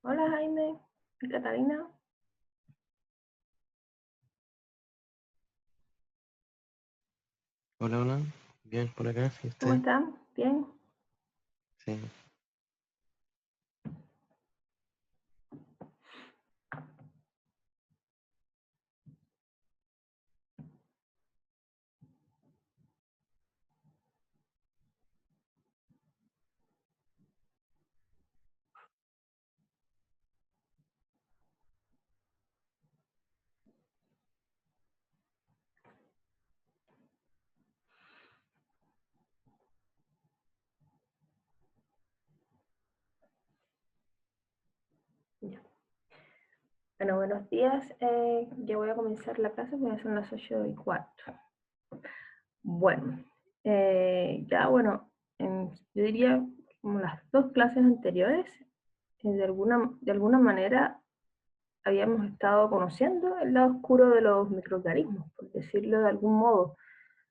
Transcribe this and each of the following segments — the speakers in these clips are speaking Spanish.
Hola Jaime y Catalina, Hola, hola. Bien por acá, ¿y ¿cómo usted? están? ¿Bien? Sí. Ya. Bueno, buenos días. Ya voy a comenzar la clase, porque son las 8:15. Bueno, yo diría como las dos clases anteriores, de alguna manera habíamos estado conociendo el lado oscuro de los microorganismos, por decirlo de algún modo,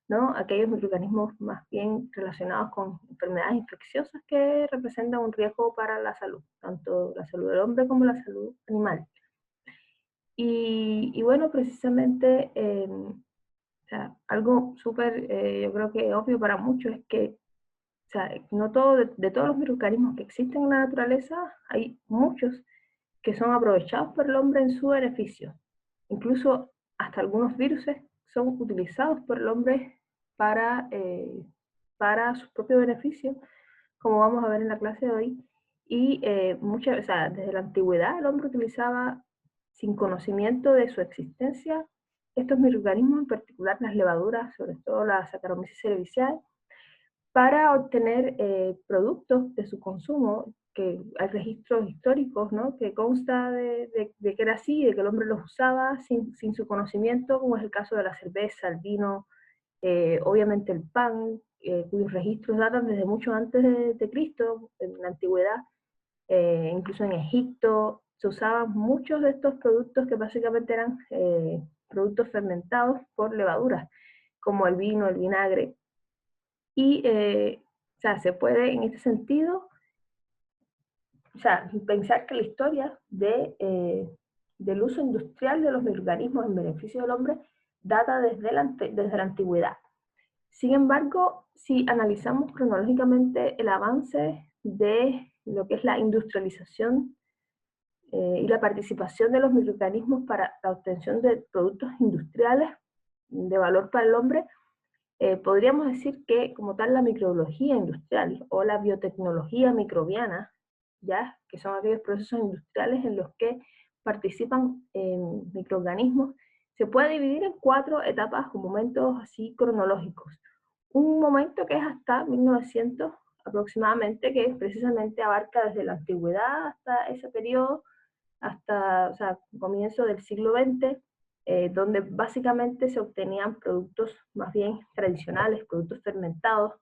¿no? Aquellos microorganismos más bien relacionados con enfermedades infecciosas que representan un riesgo para la salud, tanto la salud del hombre como la salud animal. Y bueno, precisamente, o sea, algo súper, yo creo que obvio para muchos es que, o sea, no todo, de todos los microorganismos que existen en la naturaleza, hay muchos que son aprovechados por el hombre en su beneficio. Incluso hasta algunos virus son utilizados por el hombre para su propio beneficio, como vamos a ver en la clase de hoy. Y o sea, desde la antigüedad el hombre utilizaba, sin conocimiento de su existencia, estos microorganismos, en particular las levaduras, sobre todo la Saccharomyces cerevisiae, para obtener productos de su consumo, que hay registros históricos, ¿no?, que consta de que era así, de que el hombre los usaba sin su conocimiento, como es el caso de la cerveza, el vino, obviamente el pan, cuyos registros datan desde mucho antes de Cristo, en la antigüedad. Incluso en Egipto se usaban muchos de estos productos que básicamente eran productos fermentados por levaduras, como el vino, el vinagre. Y, o sea, se puede en este sentido, o sea, pensar que la historia del uso industrial de los microorganismos en beneficio del hombre data desde la antigüedad. Sin embargo, si analizamos cronológicamente el avance de lo que es la industrialización y la participación de los microorganismos para la obtención de productos industriales de valor para el hombre, podríamos decir que como tal la microbiología industrial o la biotecnología microbiana, ya que son aquellos procesos industriales en los que participan microorganismos, se puede dividir en 4 etapas o momentos así cronológicos. Un momento que es hasta 1900 aproximadamente, que precisamente abarca desde la antigüedad hasta ese periodo, hasta, o sea, comienzo del siglo XX, donde básicamente se obtenían productos más bien tradicionales, productos fermentados,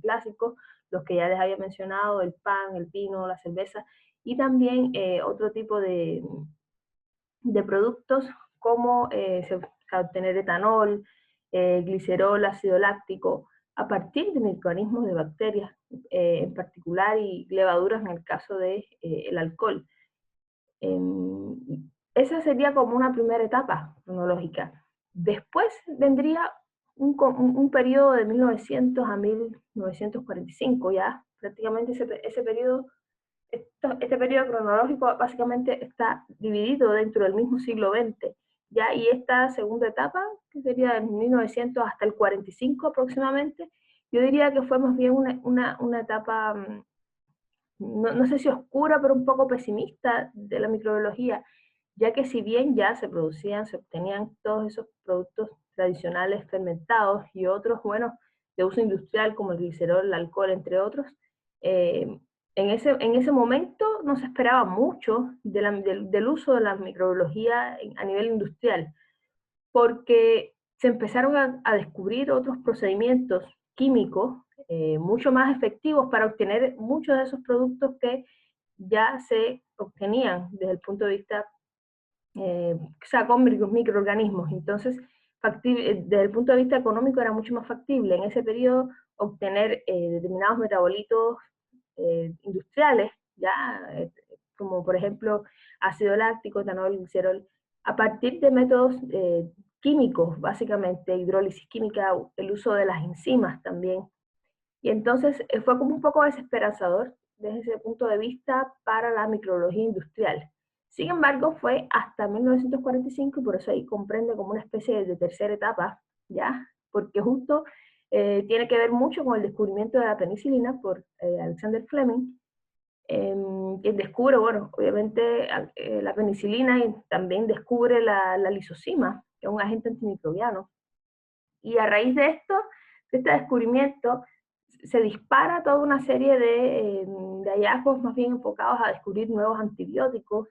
clásicos, los que ya les había mencionado, el pan, el vino, la cerveza, y también otro tipo de productos como obtener etanol, glicerol, ácido láctico, a partir de microorganismos de bacterias en particular, y levaduras en el caso de el alcohol. Esa sería como una primera etapa cronológica. Después vendría un periodo de 1900 a 1945, ya prácticamente ese periodo, este periodo cronológico básicamente está dividido dentro del mismo siglo XX, ya, y esta segunda etapa, que sería de 1900 hasta el 45 aproximadamente, yo diría que fue más bien una etapa, no sé si oscura, pero un poco pesimista de la microbiología, ya que si bien ya se producían, se obtenían todos esos productos tradicionales fermentados y otros, bueno, de uso industrial como el glicerol, el alcohol, entre otros, eh, en ese momento no se esperaba mucho del uso de la microbiología a nivel industrial, porque se empezaron a descubrir otros procedimientos químicos mucho más efectivos para obtener muchos de esos productos que ya se obtenían desde el punto de vista, o sea, con microorganismos. Entonces, desde el punto de vista económico era mucho más factible en ese periodo obtener determinados metabolitos industriales, ya como por ejemplo ácido láctico, etanol, glicerol, a partir de métodos químicos, básicamente, hidrólisis química, el uso de las enzimas también. Y entonces fue como un poco desesperanzador desde ese punto de vista para la microbiología industrial. Sin embargo, fue hasta 1945 y por eso ahí comprende como una especie de tercera etapa, ¿ya? Porque justo tiene que ver mucho con el descubrimiento de la penicilina por Alexander Fleming, quien descubre, bueno, obviamente la penicilina y también descubre la lisozima, que es un agente antimicrobiano. Y a raíz de esto, de este descubrimiento, se dispara toda una serie de hallazgos más bien enfocados a descubrir nuevos antibióticos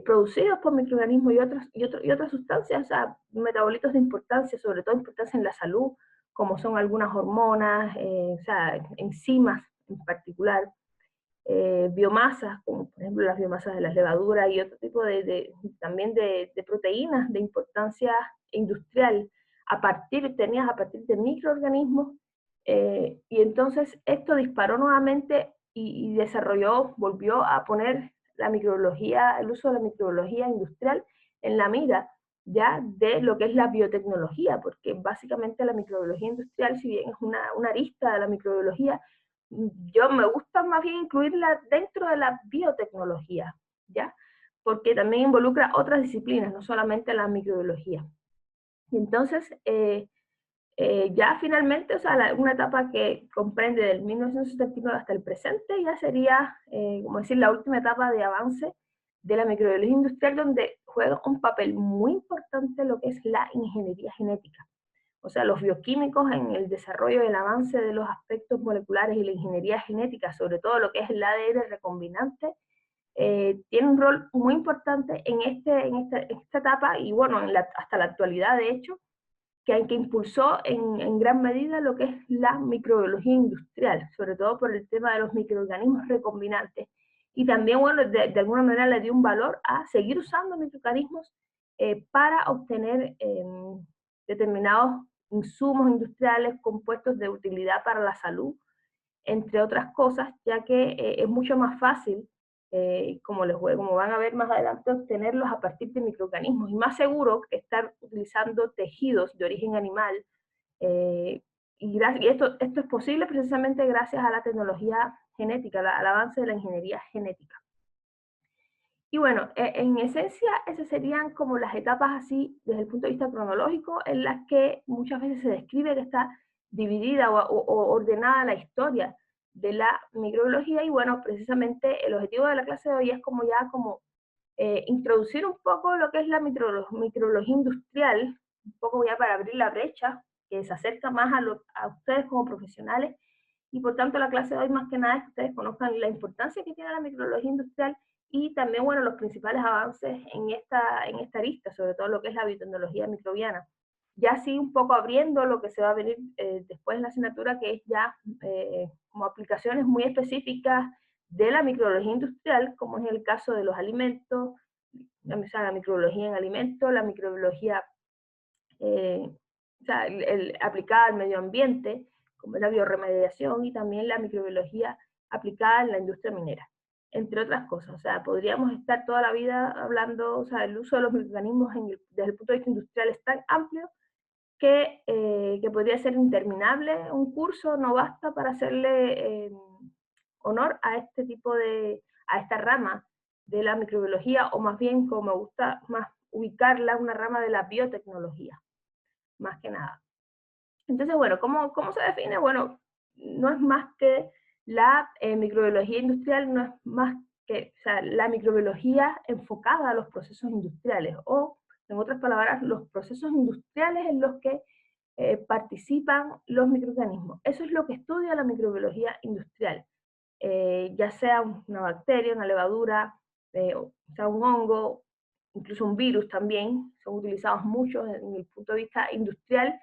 producidos por microorganismos y otras sustancias, o sea, metabolitos de importancia, sobre todo importancia en la salud, como son algunas hormonas, o sea, enzimas en particular, biomasas, como por ejemplo las biomasas de las levaduras y otro tipo también de proteínas de importancia industrial, obtenidas a partir de microorganismos, y entonces esto disparó nuevamente y desarrolló, volvió a poner la microbiología, el uso de la microbiología industrial en la mira ya de lo que es la biotecnología, porque básicamente la microbiología industrial, si bien es una arista de la microbiología, yo me gusta más bien incluirla dentro de la biotecnología, ¿ya? Porque también involucra otras disciplinas, no solamente la microbiología. Y entonces, ya finalmente, o sea, una etapa que comprende del 1979 hasta el presente, ya sería, como decir, la última etapa de avance de la microbiología industrial, donde juega un papel muy importante lo que es la ingeniería genética. O sea, los bioquímicos en el desarrollo y el avance de los aspectos moleculares y la ingeniería genética, sobre todo lo que es el ADN recombinante, tiene un rol muy importante en esta etapa y bueno, hasta la actualidad de hecho, que impulsó en gran medida lo que es la microbiología industrial, sobre todo por el tema de los microorganismos recombinantes. Y también, bueno, de alguna manera le dio un valor a seguir usando microorganismos para obtener determinados insumos industriales, compuestos de utilidad para la salud, entre otras cosas, ya que es mucho más fácil, como van a ver más adelante, obtenerlos a partir de microorganismos, y más seguro que estar utilizando tejidos de origen animal, y esto es posible precisamente gracias a la tecnología genética, al avance de la ingeniería genética. Y bueno, en esencia, esas serían como las etapas así, desde el punto de vista cronológico, en las que muchas veces se describe que está dividida o ordenada la historia de la microbiología. Y bueno, precisamente el objetivo de la clase de hoy es como introducir un poco lo que es la microbiología industrial, un poco ya para abrir la brecha, que se acerca más a ustedes como profesionales. Y por tanto, la clase de hoy más que nada es que ustedes conozcan la importancia que tiene la microbiología industrial y también, bueno, los principales avances en esta arista, sobre todo lo que es la biotecnología microbiana. Ya sí, un poco abriendo lo que se va a venir después en la asignatura, que es ya como aplicaciones muy específicas de la microbiología industrial, como es el caso de los alimentos, la microbiología en alimentos, la microbiología aplicada al medio ambiente, como es la bioremediación, y también la microbiología aplicada en la industria minera, entre otras cosas. O sea, podríamos estar toda la vida hablando, o sea, el uso de los microorganismos desde el punto de vista industrial es tan amplio que podría ser interminable un curso, no basta para hacerle honor a este tipo a esta rama de la microbiología, o más bien, como me gusta más ubicarla, una rama de la biotecnología, más que nada. Entonces, bueno, ¿cómo se define? Bueno, no es más que la microbiología industrial, no es más que, o sea, la microbiología enfocada a los procesos industriales, o en otras palabras, los procesos industriales en los que participan los microorganismos. Eso es lo que estudia la microbiología industrial, ya sea una bacteria, una levadura, o sea, un hongo, incluso un virus también, son utilizados mucho en el punto de vista industrial.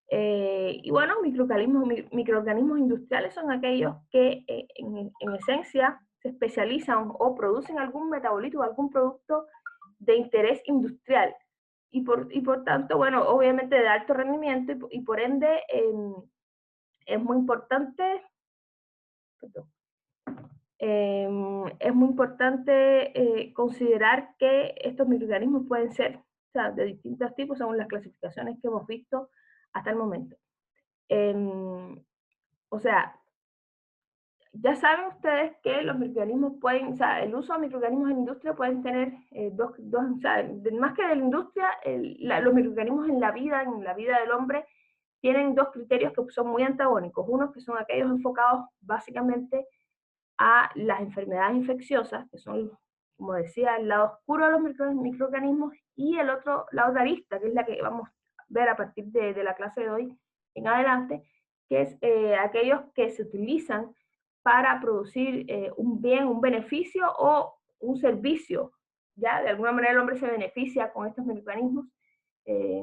Y bueno, microorganismos industriales son aquellos que en esencia se especializan o producen algún metabolito o algún producto de interés industrial. Y por tanto, bueno, obviamente de alto rendimiento, y por ende es muy importante, perdón, es muy importante considerar que estos microorganismos pueden ser, o sea, de distintos tipos según las clasificaciones que hemos visto hasta el momento. O sea, ya saben ustedes que los microorganismos pueden, o sea, el uso de microorganismos en la industria pueden tener o sea, más que de la industria, los microorganismos en la vida del hombre, tienen dos criterios que son muy antagónicos. Unos que son aquellos enfocados básicamente a las enfermedades infecciosas, que son, como decía, el lado oscuro de los microorganismos, y la otra arista, que es la que vamos a ver a partir de la clase de hoy en adelante, que es aquellos que se utilizan para producir un bien, un beneficio o un servicio. ¿Ya? De alguna manera el hombre se beneficia con estos microorganismos, eh,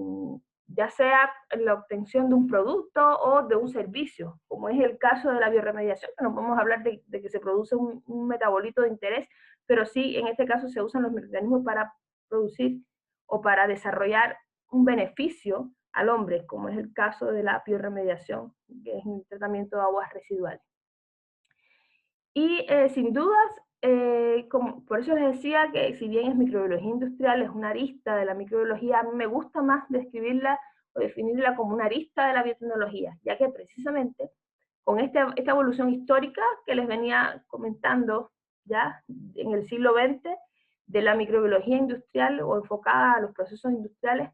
ya sea en la obtención de un producto o de un servicio, como es el caso de la biorremediación, que no podemos hablar de que se produce un metabolito de interés, pero sí en este caso se usan los microorganismos para producir o para desarrollar un beneficio al hombre, como es el caso de la biorremediación, que es el tratamiento de aguas residuales. Y sin dudas, por eso les decía que si bien es microbiología industrial, es una arista de la microbiología, a mí me gusta más describirla o definirla como una arista de la biotecnología, ya que precisamente con esta evolución histórica que les venía comentando ya en el siglo XX, de la microbiología industrial o enfocada a los procesos industriales,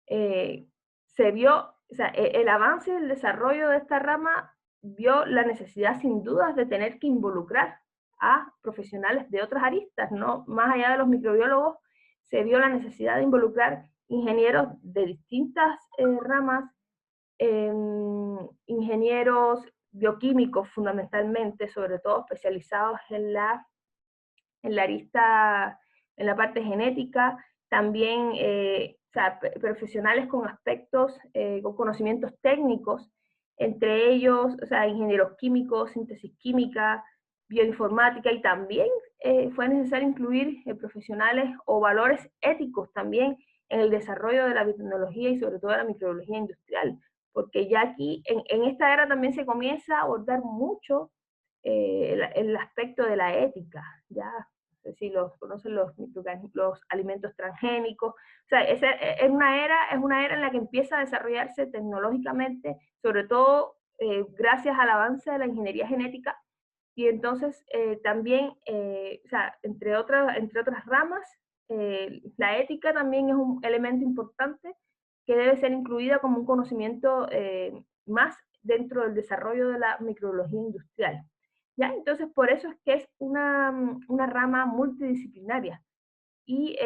se vio, o sea, el avance y el desarrollo de esta rama vio la necesidad sin dudas de tener que involucrar a profesionales de otras aristas, ¿no? Más allá de los microbiólogos, se vio la necesidad de involucrar ingenieros de distintas ramas, ingenieros bioquímicos fundamentalmente, sobre todo especializados en la arista, en la parte genética, también o sea, profesionales con aspectos, con conocimientos técnicos, entre ellos, o sea, ingenieros químicos, síntesis química, bioinformática, y también fue necesario incluir profesionales o valores éticos también en el desarrollo de la biotecnología y sobre todo de la microbiología industrial, porque ya aquí, en esta era también se comienza a abordar mucho el aspecto de la ética, ya si los conocen los alimentos transgénicos. O sea, es una era en la que empieza a desarrollarse tecnológicamente, sobre todo gracias al avance de la ingeniería genética, y entonces también, o sea, entre otras ramas, la ética también es un elemento importante que debe ser incluida como un conocimiento más dentro del desarrollo de la microbiología industrial. ¿Ya? Entonces, por eso es que es una rama multidisciplinaria. Y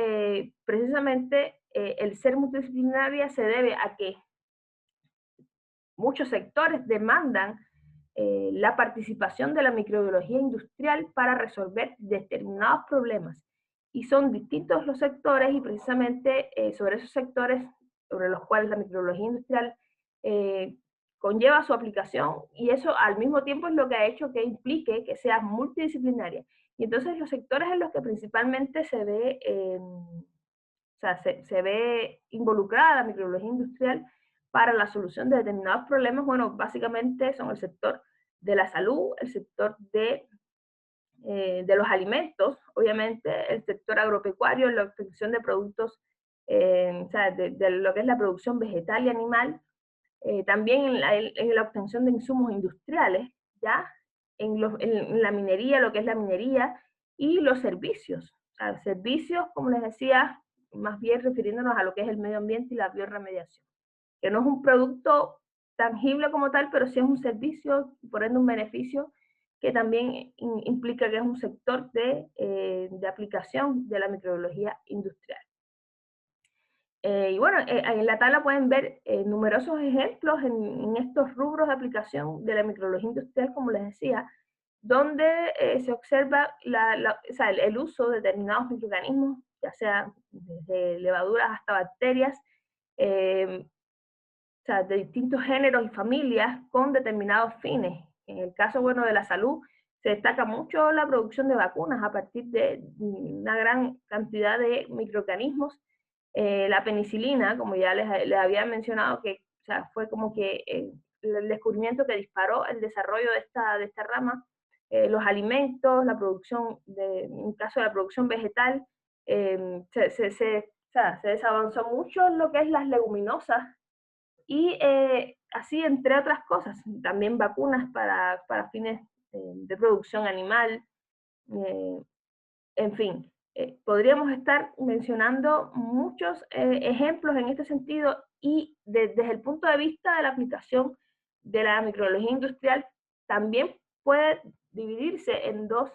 precisamente el ser multidisciplinaria se debe a que muchos sectores demandan la participación de la microbiología industrial para resolver determinados problemas. Y son distintos los sectores y precisamente sobre esos sectores sobre los cuales la microbiología industrial conlleva su aplicación, y eso al mismo tiempo es lo que ha hecho que implique que sea multidisciplinaria. Y entonces los sectores en los que principalmente se ve, o sea, se ve involucrada la microbiología industrial para la solución de determinados problemas, bueno, básicamente son el sector de la salud, el sector de los alimentos, obviamente, el sector agropecuario, la obtención de productos, o sea, de lo que es la producción vegetal y animal, también en la obtención de insumos industriales, ¿ya? En la minería, lo que es la minería, y los servicios. O sea, servicios, como les decía, más bien refiriéndonos a lo que es el medio ambiente y la biorremediación, que no es un producto tangible como tal, pero sí es un servicio, por ende un beneficio, que también implica que es un sector de aplicación de la microbiología industrial. Y bueno, en la tabla pueden ver numerosos ejemplos en estos rubros de aplicación de la microbiología industrial, como les decía, donde se observa o sea, el uso de determinados microorganismos, ya sea desde levaduras hasta bacterias, o sea, de distintos géneros y familias con determinados fines. En el caso, bueno, de la salud, se destaca mucho la producción de vacunas a partir de una gran cantidad de microorganismos. La penicilina, como ya les había mencionado, que o sea, fue como que el descubrimiento que disparó el desarrollo de esta rama, los alimentos, la producción, en el caso de la producción vegetal, o sea, se desavanzó mucho en lo que es las leguminosas y así entre otras cosas, también vacunas para fines de producción animal, eh, en fin, podríamos estar mencionando muchos ejemplos en este sentido y desde el punto de vista de la aplicación de la microbiología industrial también puede dividirse en dos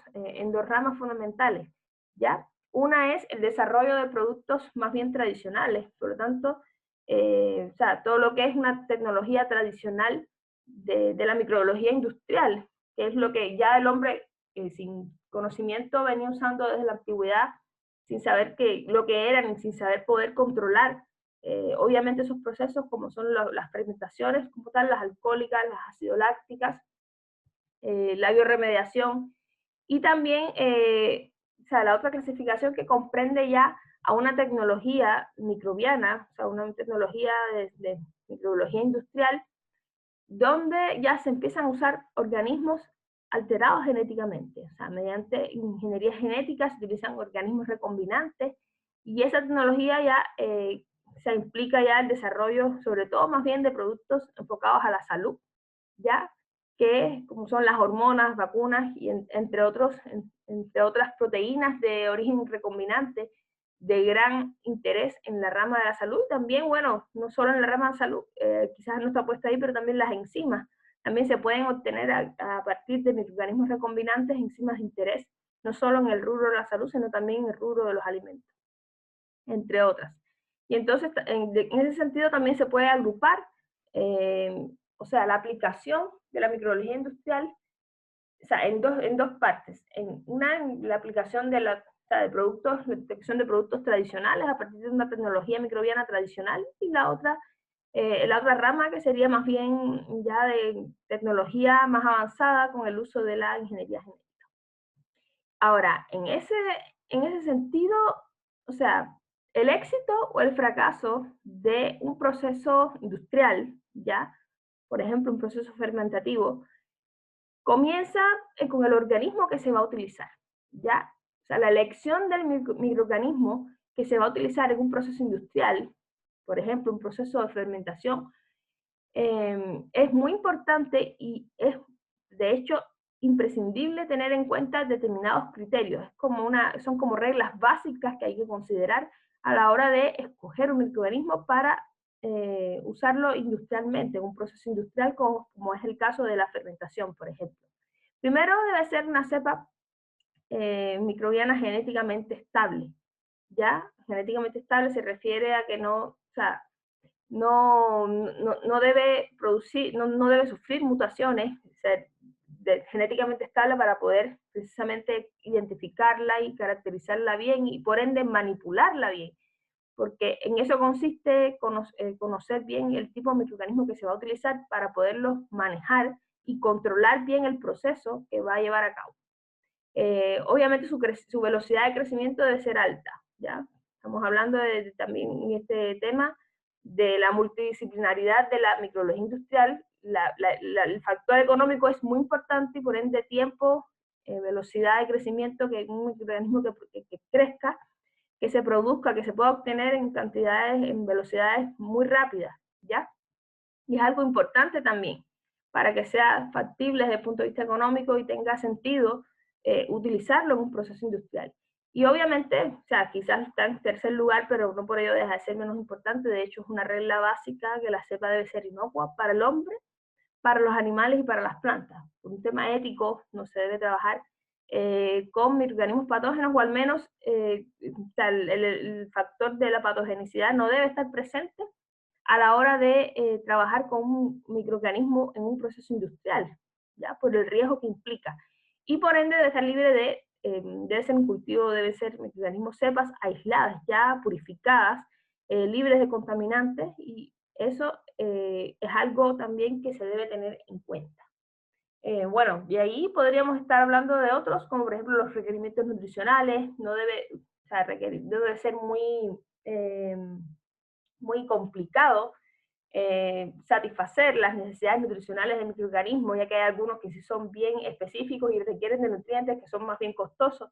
ramas fundamentales, ¿ya? Una es el desarrollo de productos más bien tradicionales, por lo tanto, o sea, todo lo que es una tecnología tradicional de la microbiología industrial, que es lo que ya el hombre sin conocimiento venía usando desde la antigüedad, sin saber lo que eran y sin saber poder controlar. Obviamente esos procesos como son las fermentaciones, como tal, las alcohólicas, las acidolácticas, la bioremediación y también o sea, la otra clasificación que comprende ya a una tecnología microbiana, o sea, una tecnología de microbiología industrial, donde ya se empiezan a usar organismos alterados genéticamente, o sea, mediante ingeniería genética se utilizan organismos recombinantes y esa tecnología ya se implica ya el desarrollo, sobre todo más bien de productos enfocados a la salud, ya que como son las hormonas, vacunas y entre otras proteínas de origen recombinante de gran interés en la rama de la salud. También, bueno, no solo en la rama de salud, quizás no está puesto ahí, pero también las enzimas. También se pueden obtener a partir de microorganismos recombinantes enzimas de interés, no solo en el rubro de la salud, sino también en el rubro de los alimentos, entre otras. Y entonces, en ese sentido también se puede agrupar, o sea, la aplicación de la microbiología industrial, o sea, en dos partes. En la aplicación de o sea, de productos, la detección de productos tradicionales a partir de una tecnología microbiana tradicional, y la otra rama que sería más bien ya de tecnología más avanzada con el uso de la ingeniería genética. Ahora, en ese sentido, o sea, el éxito o el fracaso de un proceso industrial, ya, por ejemplo, un proceso fermentativo, comienza con el organismo que se va a utilizar, ¿ya? O sea, la elección del microorganismo que se va a utilizar en un proceso industrial, por ejemplo, un proceso de fermentación, es muy importante y es, de hecho, imprescindible tener en cuenta determinados criterios. Son como reglas básicas que hay que considerar a la hora de escoger un microorganismo para usarlo industrialmente, en un proceso industrial como es el caso de la fermentación, por ejemplo. Primero debe ser una cepa microbiana genéticamente estable, ¿ya? Genéticamente estable se refiere a que o sea, no debe producir, no debe sufrir mutaciones, ser genéticamente estable para poder precisamente identificarla y caracterizarla bien y por ende manipularla bien, porque en eso consiste conocer bien el tipo de microorganismo que se va a utilizar para poderlo manejar y controlar bien el proceso que va a llevar a cabo. Obviamente su velocidad de crecimiento debe ser alta, ¿ya? Estamos hablando también en este tema de la multidisciplinaridad de la microbiología industrial. El factor económico es muy importante y por ende tiempo, velocidad de crecimiento, que un microorganismo que crezca, que se produzca, que se pueda obtener en cantidades, en velocidades muy rápidas, ¿ya? Y es algo importante también para que sea factible desde el punto de vista económico y tenga sentido utilizarlo en un proceso industrial. Y obviamente, o sea, quizás está en tercer lugar, pero no por ello deja de ser menos importante. De hecho, es una regla básica que la cepa debe ser inocua para el hombre, para los animales y para las plantas. Por un tema ético, no se debe trabajar con microorganismos patógenos, o al menos o sea, el factor de la patogenicidad no debe estar presente a la hora de trabajar con un microorganismo en un proceso industrial, ¿ya? Por el riesgo que implica. Y por ende debe estar libre debe ser un cultivo, debe ser microorganismos cepas aisladas, ya purificadas, libres de contaminantes, y eso es algo también que se debe tener en cuenta. Bueno, y ahí podríamos estar hablando de otros, como por ejemplo los requerimientos nutricionales, o sea, debe ser muy complicado satisfacer las necesidades nutricionales del microorganismo, ya que hay algunos que sí son bien específicos y requieren de nutrientes que son más bien costosos.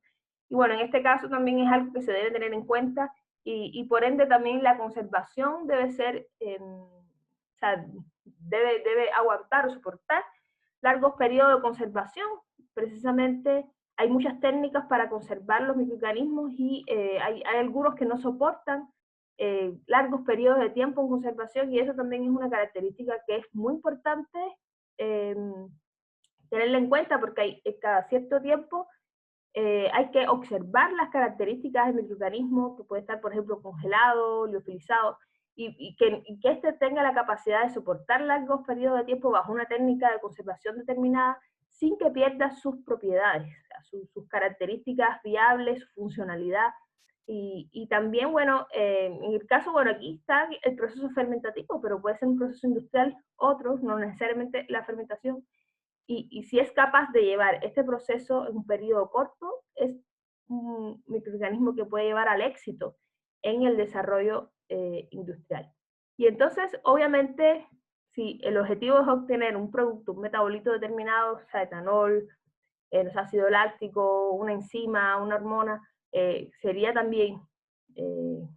Y bueno, en este caso también es algo que se debe tener en cuenta y por ende también la conservación debe ser, o sea, debe aguantar o soportar largos periodos de conservación. Precisamente hay muchas técnicas para conservar los microorganismos y hay algunos que no soportan largos periodos de tiempo en conservación y eso también es una característica que es muy importante eh, tenerla en cuenta porque cada cierto tiempo hay que observar las características del microorganismo que puede estar, por ejemplo, congelado, liofilizado, y que éste tenga la capacidad de soportar largos periodos de tiempo bajo una técnica de conservación determinada sin que pierda sus propiedades, o sea, sus características viables, su funcionalidad. Y también, bueno, en el caso, bueno, aquí está el proceso fermentativo, pero puede ser un proceso industrial, otro, no necesariamente la fermentación, y si es capaz de llevar este proceso en un periodo corto, es un microorganismo que puede llevar al éxito en el desarrollo industrial. Y entonces, obviamente, si el objetivo es obtener un producto, un metabolito determinado, o sea, etanol, ácido láctico, una enzima, una hormona, sería también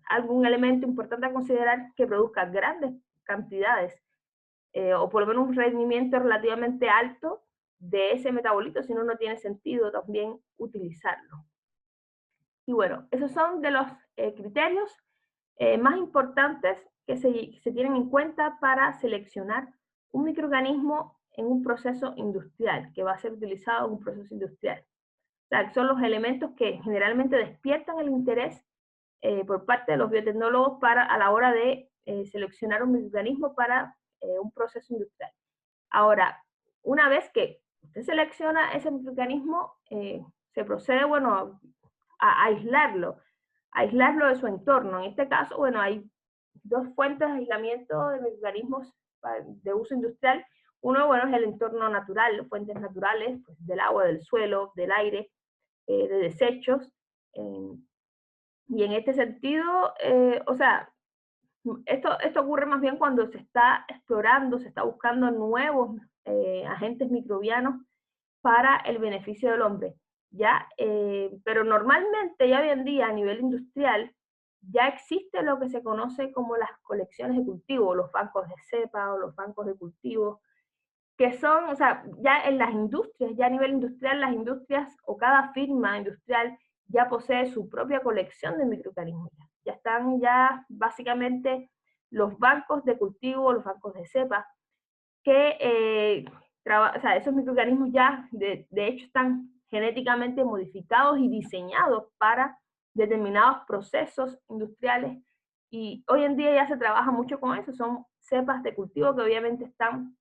algún elemento importante a considerar que produzca grandes cantidades o por lo menos un rendimiento relativamente alto de ese metabolito, si no, no tiene sentido también utilizarlo. Y bueno, esos son de los criterios más importantes que se tienen en cuenta para seleccionar un microorganismo en un proceso industrial, que va a ser utilizado en un proceso industrial. O sea, son los elementos que generalmente despiertan el interés por parte de los biotecnólogos a la hora de seleccionar un microorganismo para un proceso industrial. Ahora, una vez que usted selecciona ese microorganismo, se procede, bueno, a aislarlo de su entorno. En este caso, bueno, hay dos fuentes de aislamiento de microorganismos de uso industrial. Uno, bueno, es el entorno natural, fuentes naturales, pues, del agua, del suelo, del aire, de desechos. Y en este sentido, o sea, esto ocurre más bien cuando se está explorando, se está buscando nuevos agentes microbianos para el beneficio del hombre. ¿Ya? Pero normalmente ya hoy en día a nivel industrial ya existe lo que se conoce como las colecciones de cultivo, los bancos de cepa o los bancos de cultivo, que son, o sea, ya en las industrias, ya a nivel industrial, las industrias o cada firma industrial ya posee su propia colección de microorganismos. Ya están ya básicamente los bancos de cultivo, los bancos de cepa, que o sea, esos microorganismos ya de hecho están genéticamente modificados y diseñados para determinados procesos industriales y hoy en día ya se trabaja mucho con eso, son cepas de cultivo que obviamente están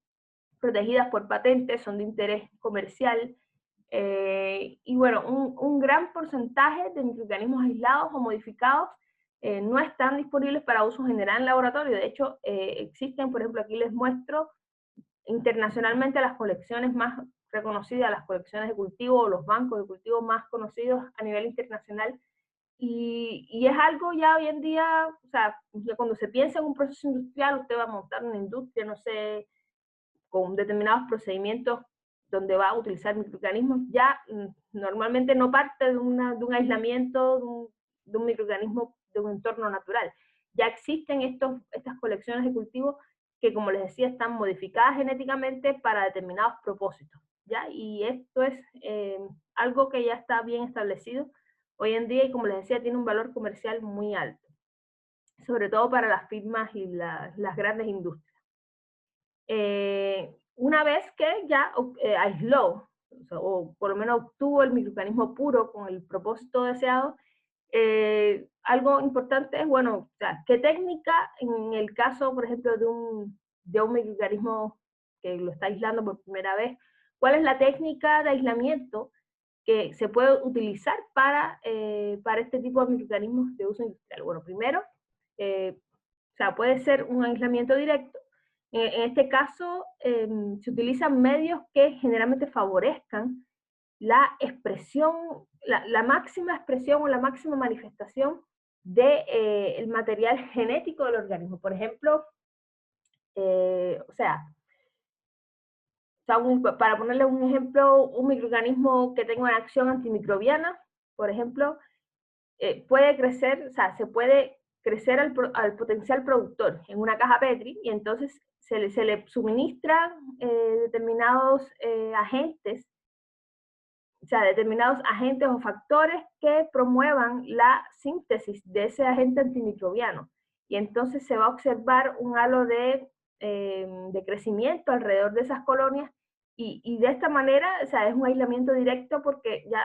protegidas por patentes, son de interés comercial, y bueno, un gran porcentaje de microorganismos aislados o modificados no están disponibles para uso general en laboratorio. De hecho, existen, por ejemplo, aquí les muestro internacionalmente las colecciones más reconocidas, las colecciones de cultivo o los bancos de cultivo más conocidos a nivel internacional. Y es algo ya hoy en día, o sea, cuando se piensa en un proceso industrial, usted va a montar una industria, no sé, con determinados procedimientos donde va a utilizar microorganismos, ya normalmente no parte de un aislamiento de un microorganismo de un entorno natural. Ya existen estas colecciones de cultivos que, como les decía, están modificadas genéticamente para determinados propósitos, ¿ya? Y esto es algo que ya está bien establecido hoy en día y, como les decía, tiene un valor comercial muy alto, sobre todo para las firmas y las grandes industrias. Una vez que ya aisló, o por lo menos obtuvo el microorganismo puro con el propósito deseado, algo importante es, bueno, o sea, ¿qué técnica en el caso, por ejemplo, de un microorganismo que lo está aislando por primera vez? ¿Cuál es la técnica de aislamiento que se puede utilizar para este tipo de microorganismos de uso industrial? Bueno, primero, o sea, puede ser un aislamiento directo. En este caso, se utilizan medios que generalmente favorezcan la expresión, la máxima expresión o la máxima manifestación del material genético del organismo. Por ejemplo, O sea, para ponerle un ejemplo, un microorganismo que tenga una acción antimicrobiana, por ejemplo, puede crecer, o sea, se puede crecer al potencial productor en una caja Petri y entonces se le suministran determinados agentes, o sea, determinados agentes o factores que promuevan la síntesis de ese agente antimicrobiano. Y entonces se va a observar un halo de crecimiento alrededor de esas colonias y de esta manera, o sea, es un aislamiento directo porque ya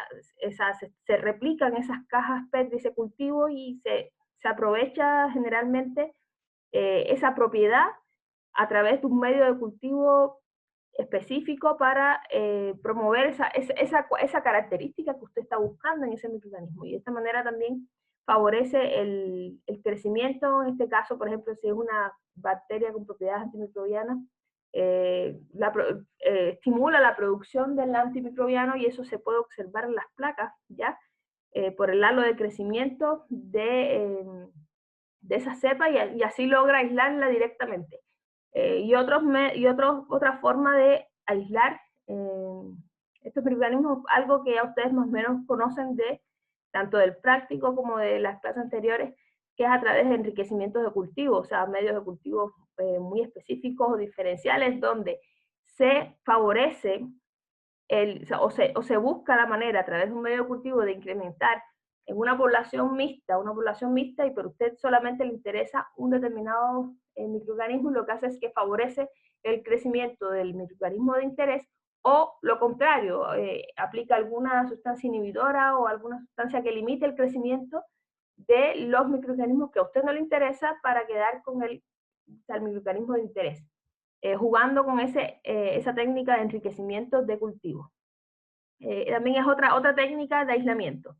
se replican esas cajas PET de ese cultivo y se aprovecha generalmente esa propiedad a través de un medio de cultivo específico para promover esa característica que usted está buscando en ese microorganismo. Y de esta manera también favorece el crecimiento, en este caso, por ejemplo, si es una bacteria con propiedades antimicrobianas, estimula la producción del antimicrobiano y eso se puede observar en las placas, ¿ya? Por el halo de crecimiento de esa cepa y así logra aislarla directamente. Otra forma de aislar estos microorganismos, algo que ya ustedes más o menos conocen de tanto del práctico como de las clases anteriores, que es a través de enriquecimientos de cultivo, o sea, medios de cultivo muy específicos o diferenciales, donde se favorece o se busca la manera a través de un medio de cultivo de incrementar en una población mixta, y pero a usted solamente le interesa un determinado microorganismo, lo que hace es que favorece el crecimiento del microorganismo de interés, o lo contrario, aplica alguna sustancia inhibidora o alguna sustancia que limite el crecimiento de los microorganismos que a usted no le interesa para quedar con el microorganismo de interés, jugando con esa técnica de enriquecimiento de cultivo. También es otra técnica de aislamiento.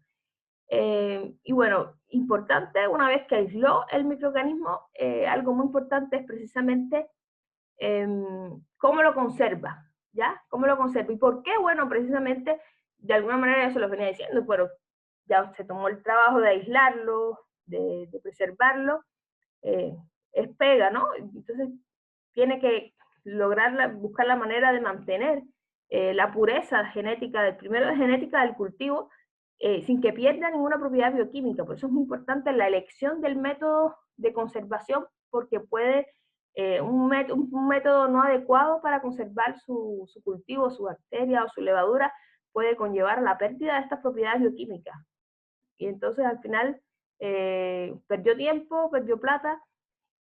Y bueno, importante, una vez que aisló el microorganismo, algo muy importante es precisamente cómo lo conserva, ¿ya? ¿Cómo lo conserva? ¿Y por qué? Bueno, precisamente, de alguna manera ya se los venía diciendo, pero ya se tomó el trabajo de aislarlo, de preservarlo, es pega, ¿no? Entonces, tiene que buscar la manera de mantener la pureza genética, primero de genética del cultivo, sin que pierda ninguna propiedad bioquímica. Por eso es muy importante la elección del método de conservación, porque puede un método no adecuado para conservar su cultivo, su bacteria o su levadura, puede conllevar la pérdida de estas propiedades bioquímicas. Y entonces al final perdió tiempo, perdió plata,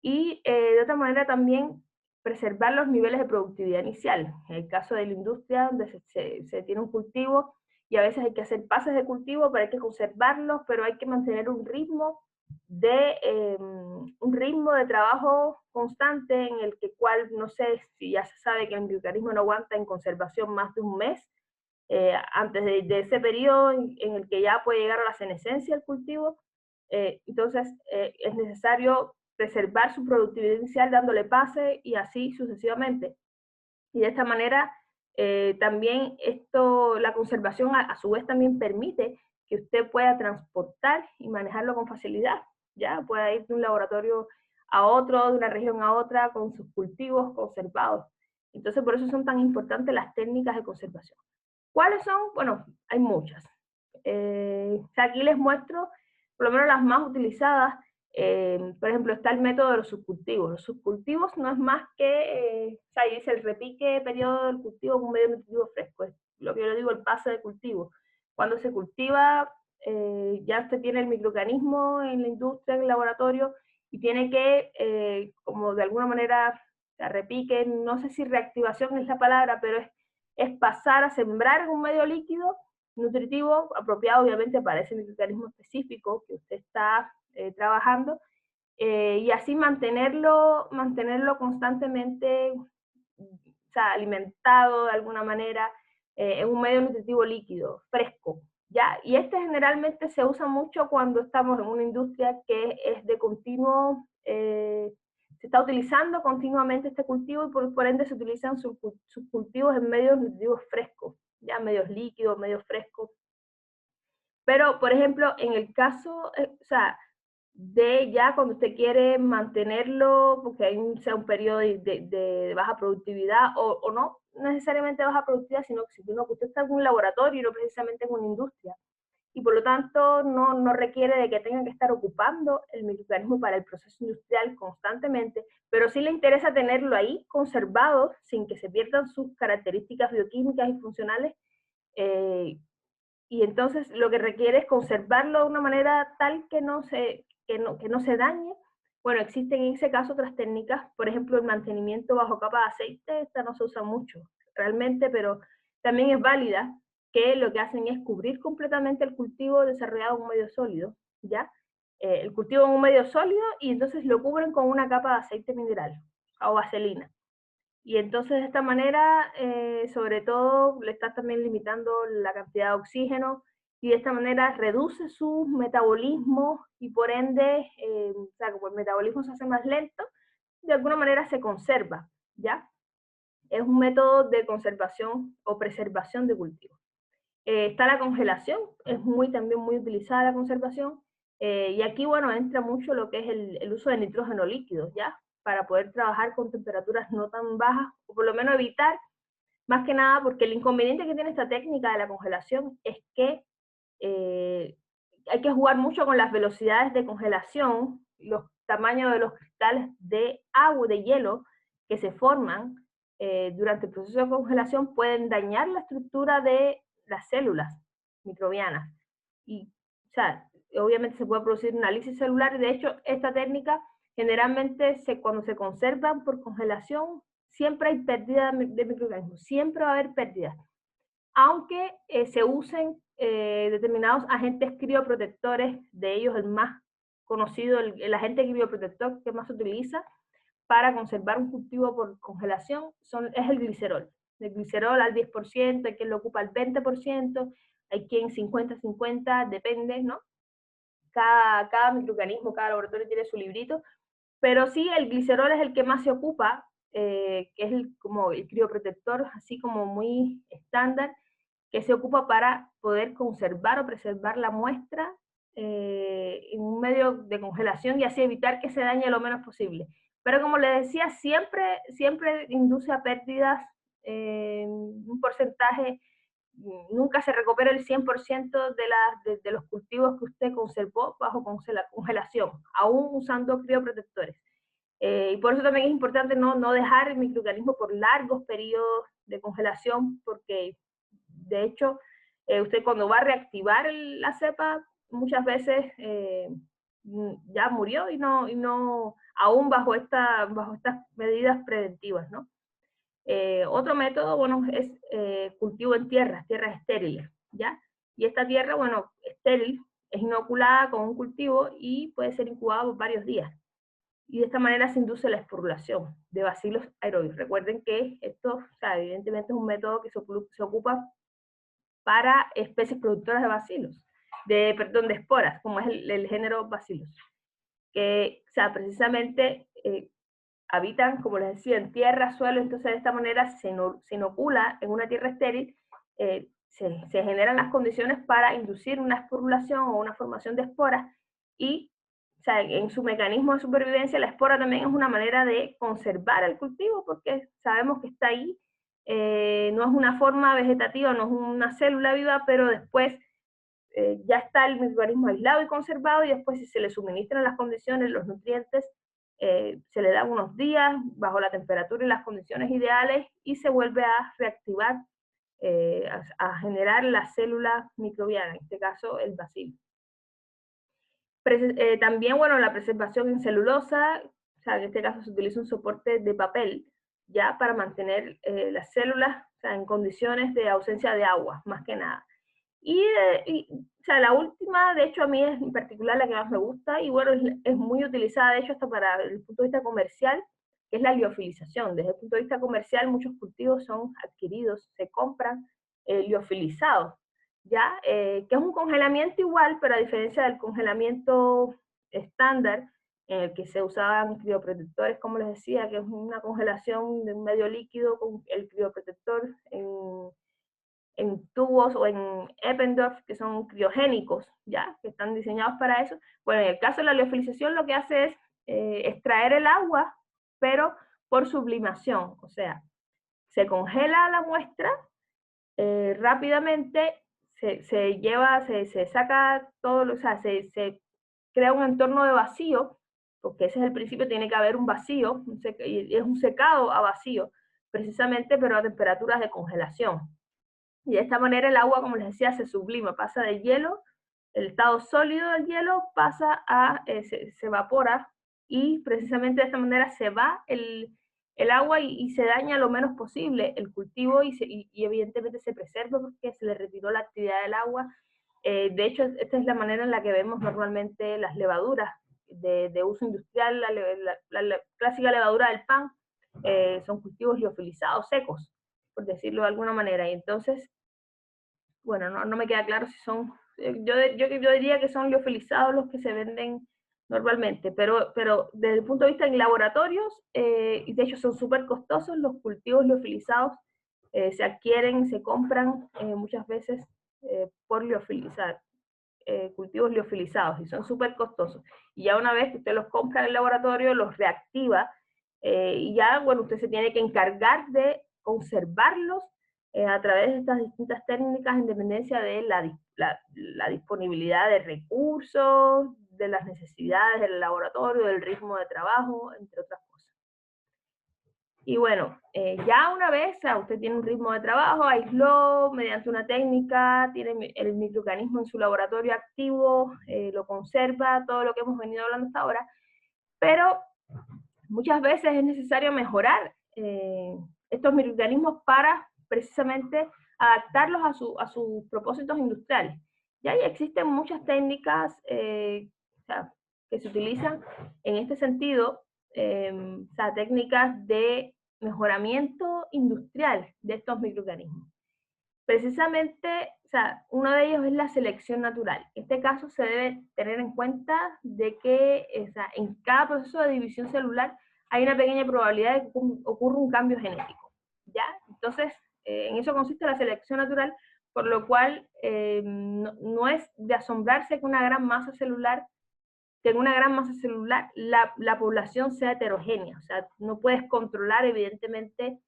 y de otra manera también preservar los niveles de productividad inicial. En el caso de la industria, donde se tiene un cultivo y a veces hay que hacer pases de cultivo, pero hay que conservarlos, pero hay que mantener un ritmo de trabajo constante en el cual, no sé si ya se sabe que el microorganismo no aguanta en conservación más de un mes, antes de ese periodo en el que ya puede llegar a la senescencia el cultivo. Entonces es necesario preservar su productividad inicial dándole pase y así sucesivamente. Y de esta manera también la conservación a su vez también permite que usted pueda transportar y manejarlo con facilidad. Ya pueda ir de un laboratorio a otro, de una región a otra, con sus cultivos conservados. Entonces por eso son tan importantes las técnicas de conservación. ¿Cuáles son? Bueno, hay muchas. Aquí les muestro por lo menos las más utilizadas. Por ejemplo, está el método de los subcultivos. Los subcultivos no es más que, ahí dice el repique periodo del cultivo con un medio nutritivo fresco. Es lo que yo le digo, el pase de cultivo. Cuando se cultiva, ya usted tiene el microorganismo en la industria, en el laboratorio, y tiene que, como de alguna manera, repique, no sé si reactivación es la palabra, pero es pasar a sembrar en un medio líquido nutritivo, apropiado obviamente para ese microorganismo específico que usted está trabajando, y así mantenerlo constantemente, o sea, alimentado de alguna manera en un medio nutritivo líquido, fresco, ¿ya? Y este generalmente se usa mucho cuando estamos en una industria que es de continuo, se está utilizando continuamente este cultivo y por ende se utilizan sus cultivos en medios nutritivos frescos, ya medios líquidos, medios frescos. Pero, por ejemplo, en el caso, o sea, de ya cuando usted quiere mantenerlo, porque hay sea un periodo de baja productividad o no necesariamente baja productividad, sino que usted está en un laboratorio y no precisamente en una industria. Y por lo tanto no requiere de que tengan que estar ocupando el microorganismo para el proceso industrial constantemente, pero sí le interesa tenerlo ahí conservado sin que se pierdan sus características bioquímicas y funcionales, y entonces lo que requiere es conservarlo de una manera tal que no se dañe. Bueno, existen en ese caso otras técnicas, por ejemplo, el mantenimiento bajo capa de aceite. Esta no se usa mucho realmente, pero también es válida, que lo que hacen es cubrir completamente el cultivo desarrollado en un medio sólido, ¿ya? El cultivo en un medio sólido, y entonces lo cubren con una capa de aceite mineral o vaselina. Y entonces de esta manera, sobre todo, le está también limitando la cantidad de oxígeno, y de esta manera reduce su metabolismo y por ende, o sea, como el metabolismo se hace más lento, de alguna manera se conserva, ¿ya? Es un método de conservación o preservación de cultivo. Está la congelación, es también muy utilizada la conservación, y aquí, bueno, entra mucho lo que es el uso de nitrógeno líquido, ¿ya? Para poder trabajar con temperaturas no tan bajas, o por lo menos evitar, más que nada, porque el inconveniente que tiene esta técnica de la congelación es que hay que jugar mucho con las velocidades de congelación, los tamaños de los cristales de agua, de hielo, que se forman durante el proceso de congelación, pueden dañar la estructura de las células microbianas. Y, o sea, obviamente se puede producir una lisis celular, y de hecho esta técnica generalmente cuando se conservan por congelación, siempre hay pérdida de microorganismos, siempre va a haber pérdidas, aunque se usen determinados agentes crioprotectores. De ellos el más conocido, el agente crioprotector que más se utiliza para conservar un cultivo por congelación es el glicerol. El glicerol al 10%, hay quien lo ocupa al 20%, hay quien 50-50, depende, ¿no? Cada microorganismo, cada laboratorio tiene su librito, pero sí, el glicerol es el que más se ocupa, que es como el crioprotector, así como muy estándar, que se ocupa para poder conservar o preservar la muestra en un medio de congelación, y así evitar que se dañe lo menos posible. Pero como les decía, siempre induce a pérdidas, un porcentaje, nunca se recupera el 100% de los cultivos que usted conservó bajo congelación, aún usando crioprotectores. Y por eso también es importante no dejar el microorganismo por largos periodos de congelación, porque de hecho usted cuando va a reactivar la cepa, muchas veces ya murió, y no aún bajo estas medidas preventivas, ¿no? Otro método, bueno, es cultivo en tierras estériles, ¿ya? Y esta tierra, bueno, estéril, es inoculada con un cultivo y puede ser incubada por varios días. Y de esta manera se induce la esporulación de bacilos aerobios. Recuerden que esto, o sea, evidentemente es un método que se ocupa para especies productoras de bacilos, perdón, de esporas, como es el género Bacillus, que, o sea, precisamente habitan, como les decía, en tierra, suelo. Entonces de esta manera se inocula en una tierra estéril, se generan las condiciones para inducir una esporulación o una formación de esporas, y, o sea, en su mecanismo de supervivencia, la espora también es una manera de conservar el cultivo, porque sabemos que está ahí, no es una forma vegetativa, no es una célula viva, pero después ya está el microorganismo aislado y conservado, y después si se le suministran las condiciones, los nutrientes, se le da unos días bajo la temperatura y las condiciones ideales, y se vuelve a reactivar, a generar la célula microbiana, en este caso el bacilo. También, bueno, la preservación en celulosa, o sea, en este caso se utiliza un soporte de papel, ya para mantener las células, o sea, en condiciones de ausencia de agua, más que nada. O sea, la última, de hecho, a mí es en particular la que más me gusta, y bueno, es muy utilizada, de hecho, hasta para el punto de vista comercial, que es la liofilización. Desde el punto de vista comercial, muchos cultivos son adquiridos, se compran liofilizados, ¿ya? Que es un congelamiento igual, pero a diferencia del congelamiento estándar, en el que se usaban crioprotectores, como les decía, que es una congelación de un medio líquido con el crioprotector en tubos o en Eppendorf, que son criogénicos, ¿ya? Que están diseñados para eso. Bueno, en el caso de la liofilización lo que hace es extraer el agua, pero por sublimación, o sea, se congela la muestra rápidamente, se saca todo, o sea, se crea un entorno de vacío, porque ese es el principio, tiene que haber un vacío, y es un secado a vacío, precisamente, pero a temperaturas de congelación. Y de esta manera el agua, como les decía, se sublima, pasa del hielo, el estado sólido del hielo pasa a, se evapora, y precisamente de esta manera se va el agua y se daña lo menos posible el cultivo y evidentemente se preserva porque se le retiró la actividad del agua. De hecho, esta es la manera en la que vemos normalmente las levaduras de uso industrial, la clásica levadura del pan, son cultivos liofilizados secos, por decirlo de alguna manera. Y entonces, bueno, no me queda claro si son, yo diría que son liofilizados los que se venden normalmente, pero desde el punto de vista en laboratorios, y de hecho son súper costosos, los cultivos liofilizados se adquieren, se compran muchas veces por liofilizar, cultivos liofilizados, y son súper costosos. Y ya una vez que usted los compra en el laboratorio, los reactiva, y ya, bueno, usted se tiene que encargar de conservarlos a través de estas distintas técnicas en dependencia de la disponibilidad de recursos, de las necesidades del laboratorio, del ritmo de trabajo, entre otras cosas. Y bueno, ya una vez, o sea, usted tiene un ritmo de trabajo, aisló mediante una técnica, tiene el microorganismo en su laboratorio activo, lo conserva, todo lo que hemos venido hablando hasta ahora, pero muchas veces es necesario mejorar estos microorganismos para precisamente adaptarlos a sus propósitos industriales. Ya existen muchas técnicas o sea, que se utilizan en este sentido, o sea, técnicas de mejoramiento industrial de estos microorganismos. Precisamente, o sea, uno de ellos es la selección natural. En este caso se debe tener en cuenta de que o sea, en cada proceso de división celular hay una pequeña probabilidad de que ocurra un cambio genético, ¿ya? Entonces, en eso consiste la selección natural, por lo cual no es de asombrarse que en una gran masa celular la población sea heterogénea, o sea, no puedes controlar evidentemente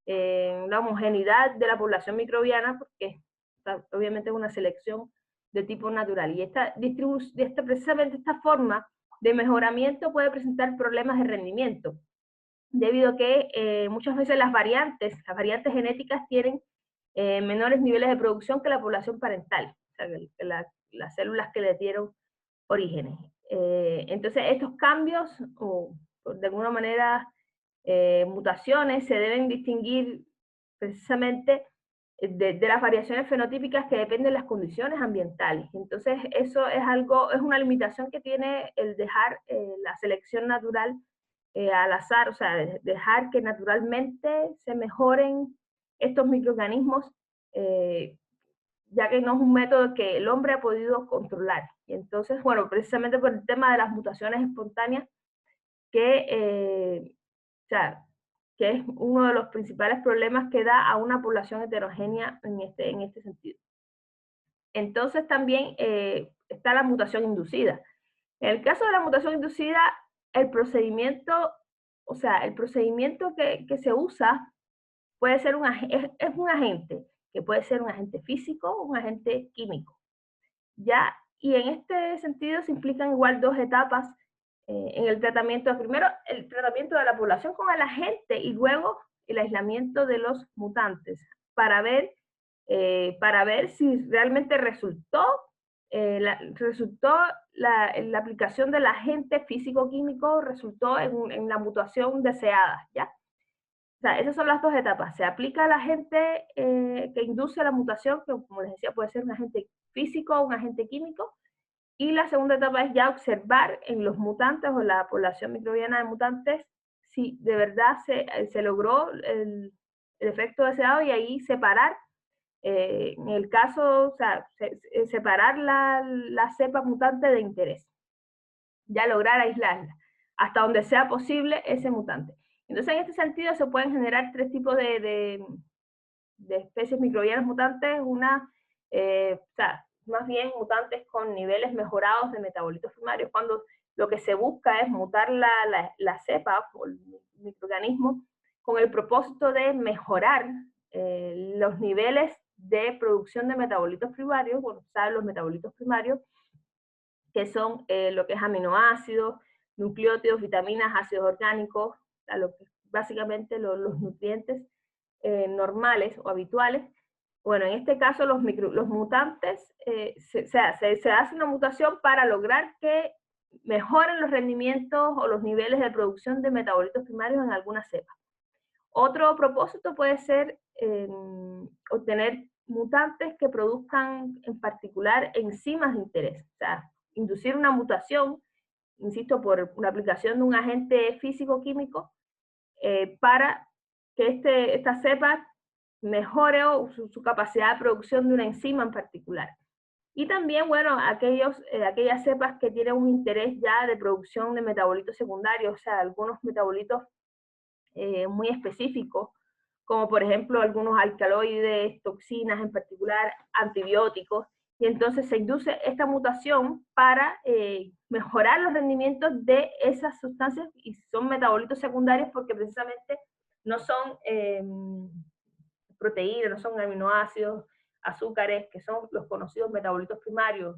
la homogeneidad de la población microbiana porque obviamente es una selección de tipo natural. Y precisamente esta forma de mejoramiento puede presentar problemas de rendimiento, debido a que muchas veces las variantes genéticas tienen menores niveles de producción que la población parental, o sea, las células que le dieron orígenes. Entonces, estos cambios, o de alguna manera mutaciones, se deben distinguir precisamente de las variaciones fenotípicas que dependen de las condiciones ambientales. Entonces, eso es una limitación que tiene el dejar la selección natural al azar, o sea, dejar que naturalmente se mejoren estos microorganismos, ya que no es un método que el hombre ha podido controlar. Y entonces, bueno, precisamente por el tema de las mutaciones espontáneas, o sea, que es uno de los principales problemas que da a una población heterogénea en este sentido. Entonces también está la mutación inducida. En el caso de la mutación inducida, el procedimiento, o sea, el procedimiento que se usa puede ser es un agente, que puede ser un agente físico o un agente químico. ¿Ya? Y en este sentido se implican igual dos etapas en el tratamiento. Primero, el tratamiento de la población con el agente y luego el aislamiento de los mutantes para ver si realmente resultó la aplicación del agente físico-químico resultó en la mutación deseada, ¿ya? O sea, esas son las dos etapas. Se aplica el agente que induce la mutación, que como les decía puede ser un agente físico o un agente químico, y la segunda etapa es ya observar en los mutantes o la población microbiana de mutantes si de verdad se logró el efecto deseado, y ahí separar, en el caso, o sea, separar la cepa mutante de interés, ya lograr aislarla hasta donde sea posible ese mutante. Entonces, en este sentido se pueden generar tres tipos de especies microbianas mutantes, o sea, más bien mutantes con niveles mejorados de metabolitos primarios, cuando lo que se busca es mutar la cepa o el microorganismo con el propósito de mejorar los niveles de producción de metabolitos primarios. Bueno, saben los metabolitos primarios, que son lo que es aminoácidos, nucleótidos, vitaminas, ácidos orgánicos, o sea, lo que, básicamente los nutrientes normales o habituales. Bueno, en este caso los mutantes, se hace una mutación para lograr que mejoren los rendimientos o los niveles de producción de metabolitos primarios en alguna cepa. Otro propósito puede ser obtener mutantes que produzcan en particular enzimas de interés, o sea, inducir una mutación, insisto, por una aplicación de un agente físico-químico para que esta cepa mejore su capacidad de producción de una enzima en particular. Y también, bueno, aquellas cepas que tienen un interés ya de producción de metabolitos secundarios, o sea, algunos metabolitos muy específicos, como por ejemplo algunos alcaloides, toxinas en particular, antibióticos, y entonces se induce esta mutación para mejorar los rendimientos de esas sustancias, y son metabolitos secundarios porque precisamente no son proteínas, no son aminoácidos, azúcares, que son los conocidos metabolitos primarios,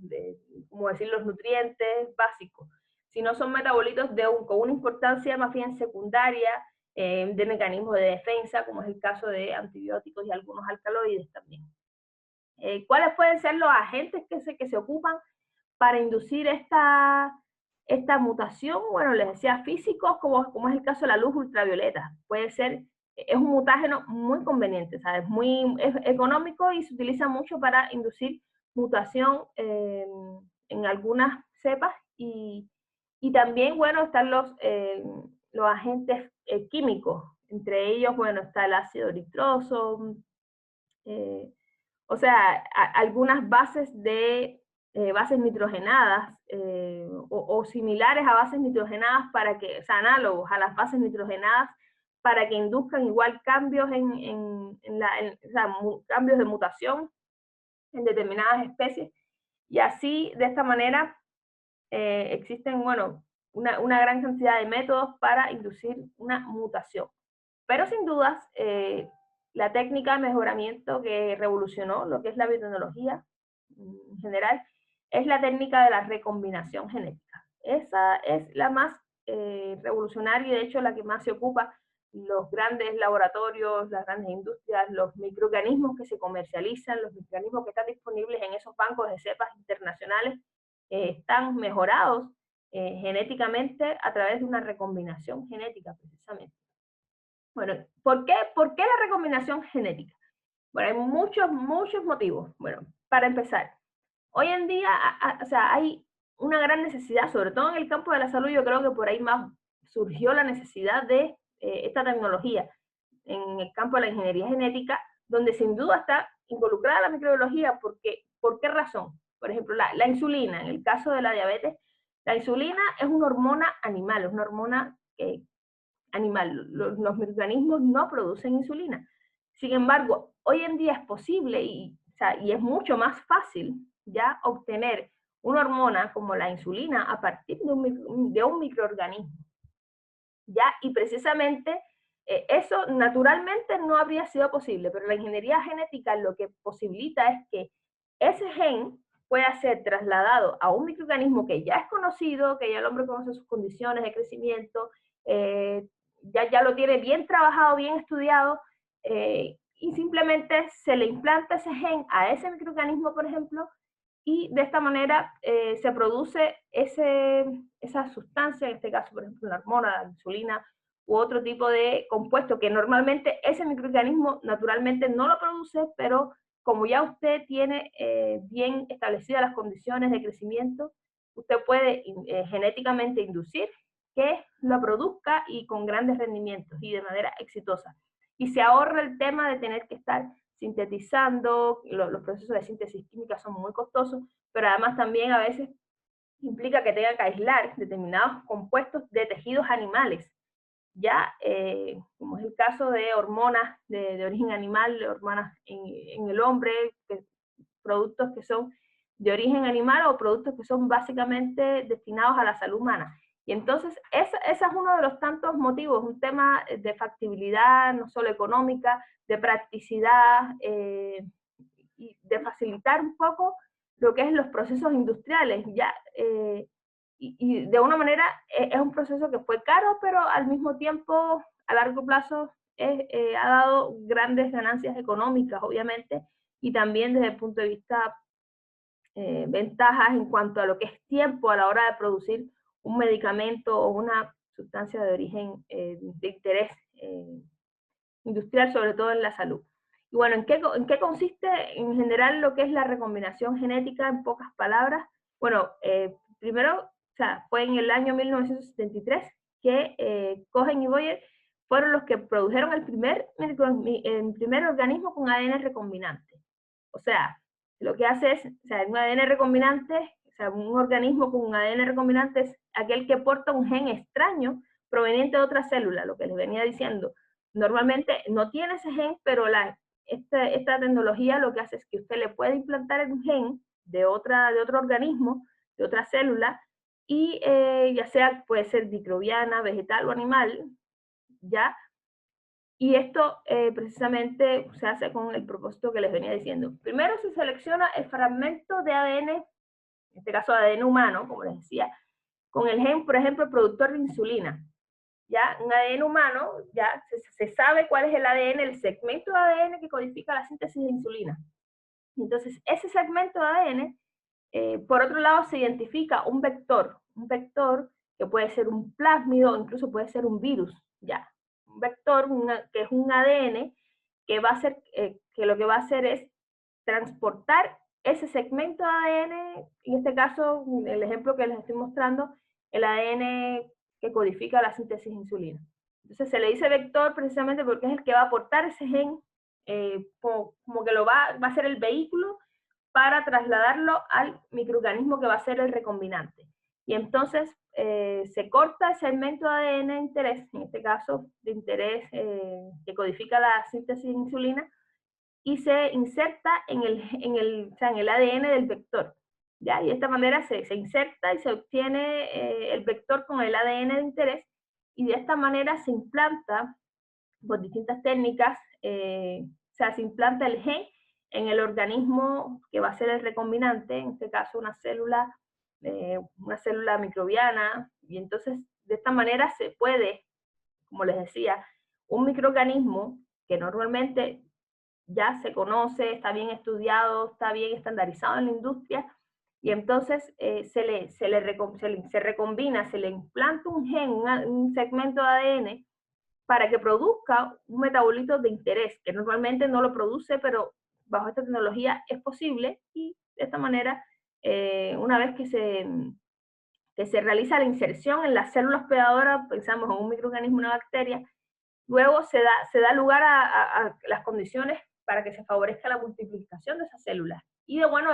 como decir, los nutrientes básicos, sino son metabolitos con una importancia más bien secundaria, de mecanismos de defensa, como es el caso de antibióticos y algunos alcaloides también. ¿Cuáles pueden ser los agentes que se ocupan para inducir esta mutación? Bueno, les decía, físicos, como es el caso de la luz ultravioleta. Puede ser, es un mutágeno muy conveniente, ¿sabes? Es económico y se utiliza mucho para inducir mutación en algunas cepas, y también, bueno, están los agentes químicos. Entre ellos, bueno, está el ácido nitroso, o sea, algunas bases bases nitrogenadas o similares a bases nitrogenadas, o sea, análogos a las bases nitrogenadas, para que induzcan igual cambios o sea, cambios de mutación en determinadas especies. Y así, de esta manera, existen, bueno, una gran cantidad de métodos para inducir una mutación. Pero sin dudas, la técnica de mejoramiento que revolucionó lo que es la biotecnología en general es la técnica de la recombinación genética. Esa es la más revolucionaria, y de hecho la que más se ocupa los grandes laboratorios, las grandes industrias, los microorganismos que se comercializan, los microorganismos que están disponibles en esos bancos de cepas internacionales, están mejorados genéticamente a través de una recombinación genética, precisamente. Bueno, ¿por qué la recombinación genética? Bueno, hay muchos motivos. Bueno, para empezar, hoy en día, o sea, hay una gran necesidad, sobre todo en el campo de la salud. Yo creo que por ahí más surgió la necesidad de esta tecnología en el campo de la ingeniería genética, donde sin duda está involucrada la microbiología. Porque, ¿por qué razón? Por ejemplo, la insulina, en el caso de la diabetes, la insulina es una hormona animal, es una hormona animal. Los microorganismos no producen insulina. Sin embargo, hoy en día es posible y es mucho más fácil ya obtener una hormona como la insulina a partir de un microorganismo. ¿Ya? Y precisamente eso naturalmente no habría sido posible, pero la ingeniería genética lo que posibilita es que ese gen pueda ser trasladado a un microorganismo que ya es conocido, que ya el hombre conoce sus condiciones de crecimiento, ya lo tiene bien trabajado, bien estudiado, y simplemente se le implanta ese gen a ese microorganismo, por ejemplo, y de esta manera se produce esa sustancia, en este caso, por ejemplo, la hormona, la insulina, u otro tipo de compuesto que normalmente ese microorganismo naturalmente no lo produce, pero como ya usted tiene bien establecidas las condiciones de crecimiento, usted puede genéticamente inducir que lo produzca, y con grandes rendimientos y de manera exitosa. Y se ahorra el tema de tener que estar sintetizando. Los procesos de síntesis química son muy costosos, pero además también a veces implica que tenga que aislar determinados compuestos de tejidos animales. ya, como es el caso de hormonas de origen animal, hormonas en el hombre, productos que son de origen animal o productos que son básicamente destinados a la salud humana. Y entonces, ese es uno de los tantos motivos, un tema de factibilidad, no solo económica, de practicidad, y de facilitar un poco lo que es los procesos industriales. Ya, y de una manera es un proceso que fue caro, pero al mismo tiempo, a largo plazo, ha dado grandes ganancias económicas, obviamente, y también desde el punto de vista ventajas en cuanto a lo que es tiempo a la hora de producir un medicamento o una sustancia de origen de interés industrial, sobre todo en la salud. Y bueno, ¿en qué consiste en general lo que es la recombinación genética en pocas palabras? Bueno, primero, o sea, fue en el año 1973 que Cohen y Boyer fueron los que produjeron el primer organismo con ADN recombinante. O sea, lo que hace es, o sea, un ADN recombinante, o sea, un organismo con un ADN recombinante es aquel que porta un gen extraño proveniente de otra célula, lo que les venía diciendo. Normalmente no tiene ese gen, pero esta tecnología lo que hace es que usted le puede implantar un gen de otro organismo, de otra célula, y ya sea, puede ser microbiana, vegetal o animal, ¿ya? Y esto precisamente se hace con el propósito que les venía diciendo. Primero se selecciona el fragmento de ADN, en este caso ADN humano, como les decía, con el gen, por ejemplo, productor de insulina. Ya, un ADN humano, ya se sabe cuál es el ADN, el segmento de ADN que codifica la síntesis de insulina. Entonces, ese segmento de ADN, por otro lado, se identifica un vector que puede ser un plásmido, incluso puede ser un virus, ya. Un vector que es un ADN que va a hacer, que lo que va a hacer es transportar ese segmento de ADN, en este caso, el ejemplo que les estoy mostrando, el ADN que codifica la síntesis de insulina. Entonces se le dice vector precisamente porque es el que va a aportar ese gen, como que va a ser el vehículo para trasladarlo al microorganismo que va a ser el recombinante. Y entonces se corta el segmento de ADN de interés, en este caso de interés que codifica la síntesis de insulina, y se inserta en el ADN del vector. ¿Ya? Y de esta manera se inserta y se obtiene el vector con el ADN de interés, y de esta manera se implanta por distintas técnicas, o sea, se implanta el gen en el organismo que va a ser el recombinante, en este caso una célula microbiana, y entonces de esta manera se puede, como les decía, un microorganismo que normalmente ya se conoce, está bien estudiado, está bien estandarizado en la industria, y entonces se recombina, se le implanta un gen, un segmento de ADN para que produzca un metabolito de interés, que normalmente no lo produce, pero bajo esta tecnología es posible, y de esta manera, una vez que se realiza la inserción en las células hospedadoras, pensamos en un microorganismo, una bacteria, luego se da lugar a las condiciones para que se favorezca la multiplicación de esas células. Y bueno,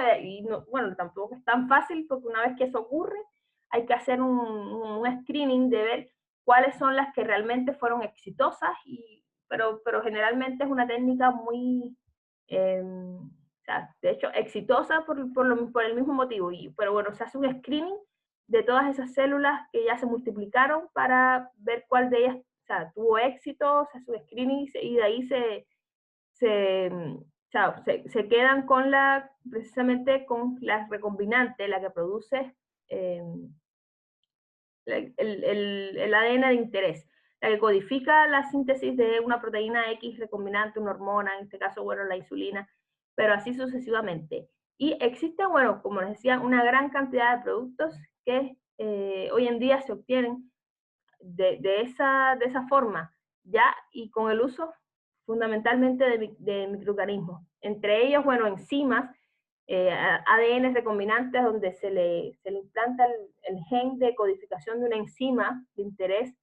tampoco es tan fácil, porque una vez que eso ocurre, hay que hacer un screening de ver cuáles son las que realmente fueron exitosas, pero generalmente es una técnica muy, o sea, de hecho, exitosa por el mismo motivo. Pero bueno, se hace un screening de todas esas células que ya se multiplicaron para ver cuál de ellas, o sea, tuvo éxito, se hace un screening, y de ahí se quedan con precisamente con la recombinante, la que produce el ADN de interés, la que codifica la síntesis de una proteína X recombinante, una hormona, en este caso, bueno, la insulina, pero así sucesivamente. Y existen, bueno, como les decía, una gran cantidad de productos que hoy en día se obtienen de esa forma, ya, y con el uso fundamentalmente de microorganismos. Entre ellos, bueno, enzimas, ADN recombinantes, donde se le implanta el gen de codificación de una enzima de interés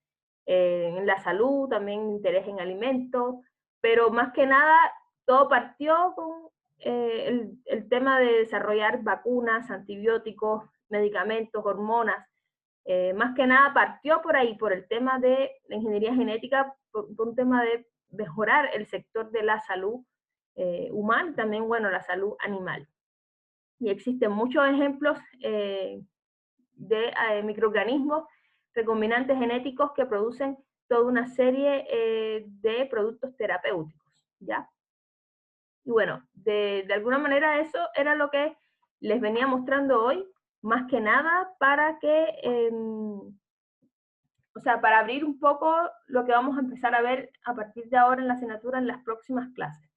en la salud, también interés en alimentos, pero más que nada todo partió con el tema de desarrollar vacunas, antibióticos, medicamentos, hormonas, Más que nada partió por ahí, por el tema de la ingeniería genética, por un tema de mejorar el sector de la salud humana y también, bueno, la salud animal. Y existen muchos ejemplos de microorganismos recombinantes genéticos que producen toda una serie de productos terapéuticos, ¿ya? Y bueno, de alguna manera eso era lo que les venía mostrando hoy, más que nada para que, o sea, para abrir un poco lo que vamos a empezar a ver a partir de ahora en la asignatura en las próximas clases.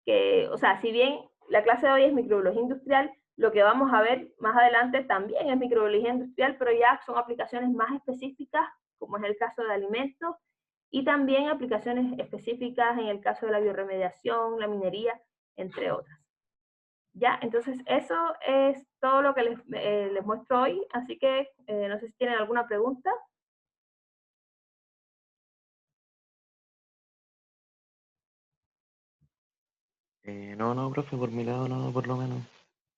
Que, o sea, si bien la clase de hoy es microbiología industrial, lo que vamos a ver más adelante también es microbiología industrial, pero ya son aplicaciones más específicas, como es el caso de alimentos, y también aplicaciones específicas en el caso de la bioremediación, la minería, entre otras. Ya, entonces eso es todo lo que les muestro hoy, así que no sé si tienen alguna pregunta. No, profe, por mi lado no, por lo menos.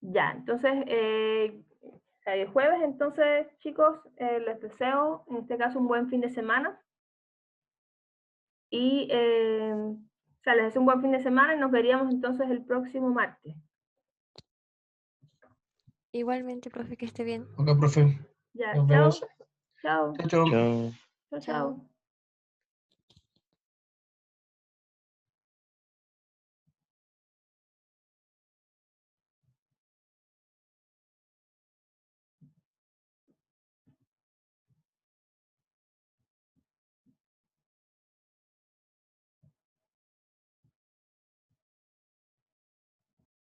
Ya, entonces, el jueves, entonces, chicos, les deseo, en este caso, un buen fin de semana. Y, o sea, les deseo un buen fin de semana y nos veríamos entonces el próximo martes. Igualmente, profe, que esté bien. Ok, profe. Ya, Nos chao. vemos. Chao. Chao, chao. Chao. Chao, Chao. chao.